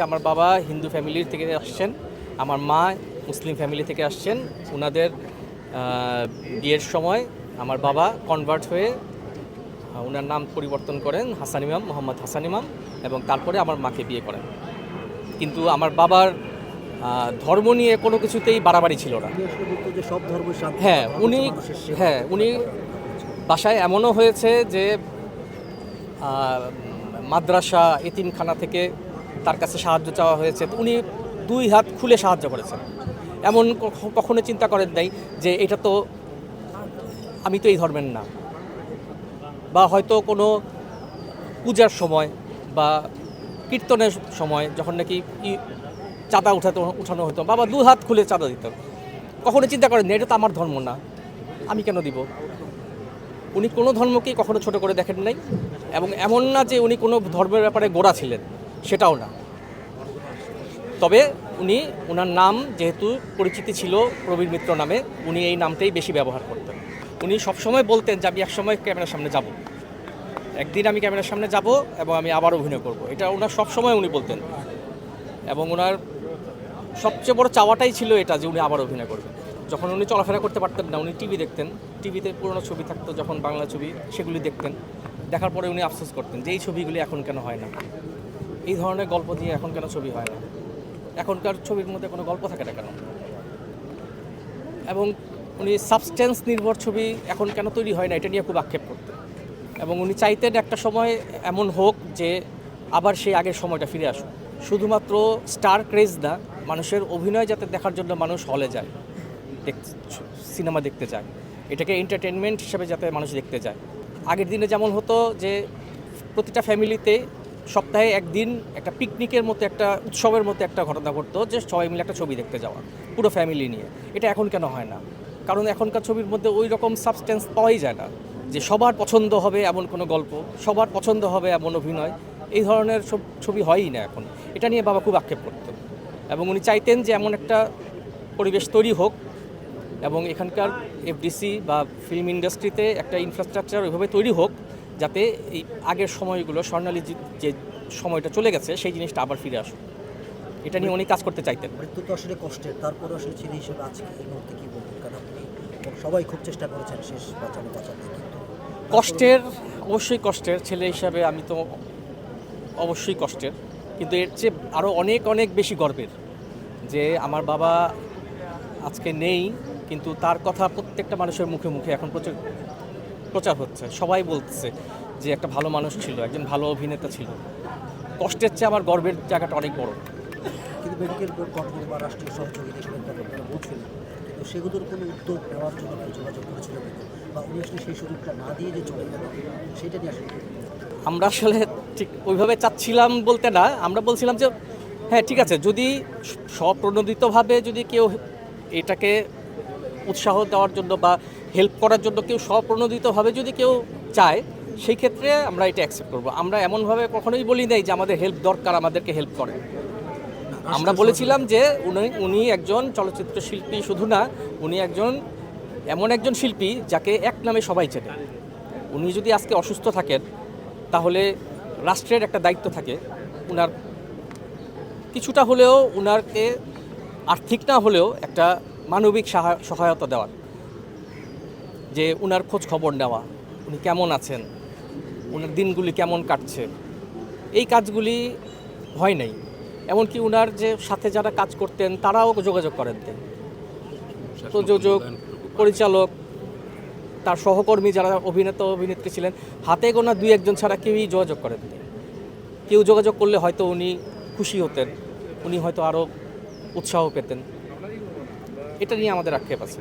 আমার বাবা হিন্দু ফ্যামিলি থেকে আসছেন, আমার মা মুসলিম ফ্যামিলি থেকে আসছেন। ওনাদের বিয়ের সময় আমার বাবা কনভার্ট হয়ে ওনার নাম পরিবর্তন করেন হাসান ইমাম, মোহাম্মদ হাসান ইমাম, এবং তারপরে আমার মাকে বিয়ে করেন। কিন্তু আমার বাবার ধর্ম নিয়ে কোনো কিছুতেই বাড়াবাড়ি ছিল না। উনি বাসায় এমনও হয়েছে যে মাদ্রাসা এতিমখানা থেকে তার কাছে সাহায্য চাওয়া হয়েছে, তো উনি দুই হাত খুলে সাহায্য করেছেন। এমন কখনো চিন্তা করেন নাই যে এটা তো আমি তো এই ধর্মের না, বা হয়তো কোনো পূজার সময় বা কীর্তনের সময় যখন নাকি চাঁদা উঠানো হতো, বাবা দু হাত খুলে চাঁদা দিত। কখনো চিন্তা করেন না এটা তো আমার ধর্ম না, আমি কেন দিব। উনি কোনো ধর্মকেই কখনো ছোট করে দেখেন নাই, এবং এমন না যে উনি কোনো ধর্মের ব্যাপারে গোড়া ছিলেন, সেটাও না। তবে উনি ওনার নাম যেহেতু পরিচিতি ছিল প্রবীর মিত্র নামে, উনি এই নামটাই বেশি ব্যবহার করতেন। উনি সবসময় বলতেন যে আমি একসময় ক্যামেরার সামনে যাব, একদিন আমি ক্যামেরার সামনে যাব এবং আমি আবার অভিনয় করব, এটা ওনার সবসময় উনি বলতেন। এবং ওনার সবচেয়ে বড় চাওয়াটাই ছিল এটা যে উনি আবার অভিনয় করবেন। যখন উনি চলাফেরা করতে পারতেন না, উনি টিভি দেখতেন, টিভিতে পুরনো ছবি থাকতো যখন বাংলা ছবি, সেগুলি দেখতেন। দেখার পরে উনি আফসোস করতেন যে এই ছবিগুলি এখন কেন হয় না, এই ধরনের গল্প দিয়ে এখন কেন ছবি হয় না, এখনকার ছবির মধ্যে কোনো গল্প থাকে না কেন, এবং উনি সাবস্টেন্স নির্ভর ছবি এখন কেন তৈরি হয় না, এটা নিয়ে খুব আক্ষেপ করতেন। এবং উনি চাইতেন একটা সময় এমন হোক যে আবার সেই আগের সময়টা ফিরে আসুক। শুধুমাত্র স্টার ক্রেজ না, মানুষের অভিনয় যাতে দেখার জন্য মানুষ হলে যায়, সিনেমা দেখতে যায়, এটাকে এন্টারটেনমেন্ট হিসেবে যাতে মানুষ দেখতে যায়। আগের দিনে যেমন হতো যে প্রতিটা ফ্যামিলিতে সপ্তাহে একদিন একটা পিকনিকের মতো, একটা উৎসবের মতো একটা ঘটনা ঘটতো, যে সবাই মিলে একটা ছবি দেখতে যাওয়া পুরো ফ্যামিলি নিয়ে। এটা এখন কেন হয় না? কারণ এখনকার ছবির মধ্যে ওই রকম সাবস্টেন্স পাওয়াই যায় না, যে সবার পছন্দ হবে এমন কোনো গল্প, সবার পছন্দ হবে এমন অভিনয়, এই ধরনের ছবি হয়ই না এখন। এটা নিয়ে বাবা খুব আক্ষেপ করতেন, এবং উনি চাইতেন যে এমন একটা পরিবেশ তৈরি হোক এবং এখানকার এফডিসি বা ফিল্ম ইন্ডাস্ট্রিতে একটা ইনফ্রাস্ট্রাকচার ওইভাবে তৈরি হোক যাতে এই আগের সময়গুলো, স্বর্ণালী যে সময়টা চলে গেছে, সেই জিনিসটা আবার ফিরে আসুক। এটা নিয়ে উনি কাজ করতে চাইতেন। মৃত্যু তো আসলে কষ্টের, তারপরে আসলে ছেলে হিসেবে আজকে এই মুহূর্তে কী বলবেন? কারণ আপনি সবাই খুব চেষ্টা করেছেন শেষ বাঁচাতে, কিন্তু কষ্টের, অবশ্যই কষ্টের। ছেলে হিসাবে আমি তো অবশ্যই কষ্টের, কিন্তু এর চেয়ে আরও অনেক অনেক বেশি গর্বের যে আমার বাবা আজকে নেই, কিন্তু তার কথা প্রত্যেকটা মানুষের মুখে মুখে এখন প্রচার হচ্ছে। সবাই বলতেছে যে একটা ভালো মানুষ ছিল, একজন ভালো অভিনেতা ছিল। কষ্টের চেয়ে আমার গর্বের জায়গাটা অনেক বড়। কিন্তু মেডিকেল বোর্ড গঠন বা রাষ্ট্রীয় সহযোগিতা আপনারা বলছিলেন, কিন্তু সেগুলোর কোনো উদ্যোগ নেওয়ার জন্য যোগাযোগ করেছিল বা উনি আসলে সেই সুযোগটা না দিয়ে যে চলে গেল, সেটা নিয়ে আসলে আমরা আসলে ঠিক ওইভাবে চাচ্ছিলাম বলতে না, আমরা বলছিলাম যে হ্যাঁ ঠিক আছে, যদি স্বপ্রণোদিতভাবে যদি কেউ এটাকে উৎসাহ দেওয়ার জন্য বা হেল্প করার জন্য কেউ স্বপ্রণোদিতভাবে যদি কেউ চায়, সেই ক্ষেত্রে আমরা এটা অ্যাকসেপ্ট করবো। আমরা এমনভাবে কখনোই বলি নাই যে আমাদের হেল্প দরকার, আমাদেরকে হেল্প করে। আমরা বলেছিলাম যে উনি একজন চলচ্চিত্র শিল্পী শুধু না, উনি এমন একজন শিল্পী যাকে এক নামে সবাই চেনে। উনি যদি আজকে অসুস্থ থাকেন, তাহলে রাষ্ট্রের একটা দায়িত্ব থাকে উনার কিছুটা হলেও, উনারকে আর্থিক না হলেও একটা মানবিক সহায়তা দেওয়ার, যে উনার খোঁজ খবর নেওয়া, উনি কেমন আছেন, উনার দিনগুলি কেমন কাটছে। এই কাজগুলি হয় নাই। এমনকি উনার যে সাথে যারা কাজ করতেন তারাও যোগাযোগ করেন, প্রযোজক, পরিচালক, তার সহকর্মী যারা অভিনেত্রী ছিলেন, হাতে গোনা দুই একজন ছাড়া কেউই যোগাযোগ করেন। কেউ যোগাযোগ করলে হয়তো উনি খুশি হতেন, উনি হয়তো আরও উৎসাহ পেতেন। এটা নিয়ে আমাদের আক্ষেপ আছে।